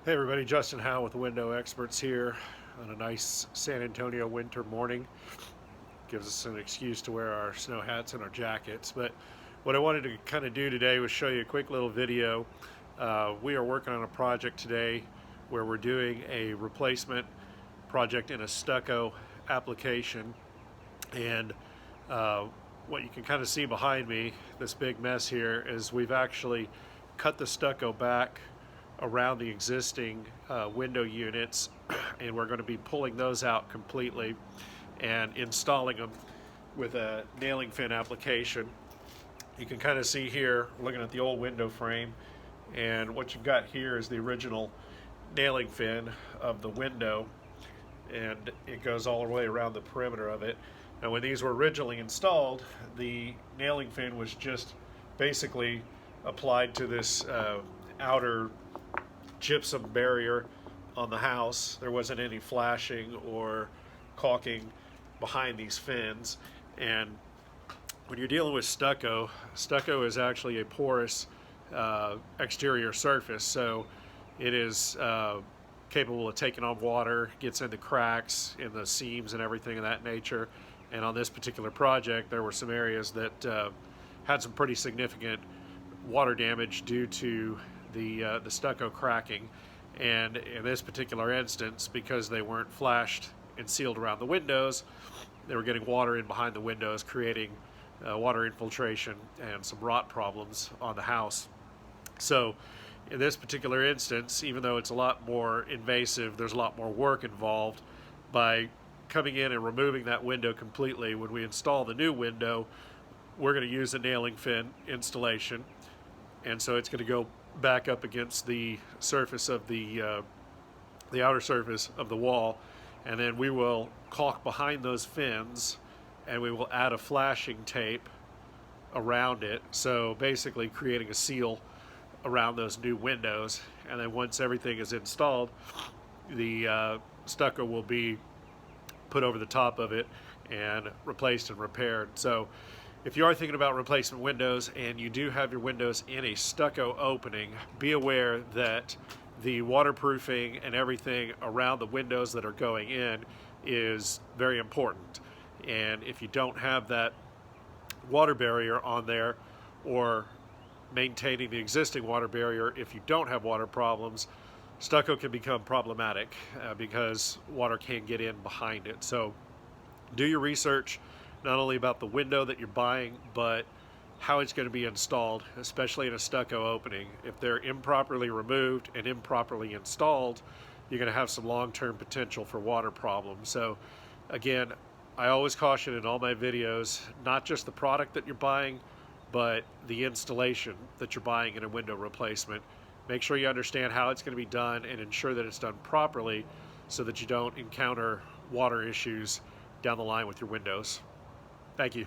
Hey everybody, Justin Howe with the Window Experts here on a nice San Antonio winter morning. Gives us an excuse to wear our snow hats and our jackets. But what I wanted to kind of do today was show you a quick little video. We are working on a project today where we're doing a replacement project in a stucco application. And what you can kind of see behind me, this big mess here, is we've actually cut the stucco back around the existing window units, and we're going to be pulling those out completely and installing them with a nailing fin application. You can kind of see here, looking at the old window frame, and what you've got here is the original nailing fin of the window, and it goes all the way around the perimeter of it. Now when these were originally installed, the nailing fin was just basically applied to this outer gypsum barrier on the house. There wasn't any flashing or caulking behind these fins. And when you're dealing with stucco, stucco is actually a porous exterior surface, so it is capable of taking on water, gets into cracks in the seams and everything of that nature. And on this particular project, there were some areas that had some pretty significant water damage due to the stucco cracking. And in this particular instance, because they weren't flashed and sealed around the windows, they were getting water in behind the windows, creating water infiltration and some rot problems on the house. So in this particular instance, even though it's a lot more invasive, there's a lot more work involved. By coming in and removing that window completely, when we install the new window, we're going to use a nailing fin installation, and so it's going to go back up against the surface of the outer surface of the wall, and then we will caulk behind those fins, and we will add a flashing tape around it, so basically creating a seal around those new windows. And then once everything is installed, the stucco will be put over the top of it and replaced and repaired. So if you are thinking about replacement windows and you do have your windows in a stucco opening, be aware that the waterproofing and everything around the windows that are going in is very important. And if you don't have that water barrier on there, or maintaining the existing water barrier, if you don't have water problems, stucco can become problematic because water can get in behind it. So do your research, not only about the window that you're buying, but how it's going to be installed, especially in a stucco opening. If they're improperly removed and improperly installed, you're going to have some long-term potential for water problems. So again, I always caution in all my videos, not just the product that you're buying, but the installation that you're buying in a window replacement. Make sure you understand how it's going to be done and ensure that it's done properly so that you don't encounter water issues down the line with your windows. Thank you.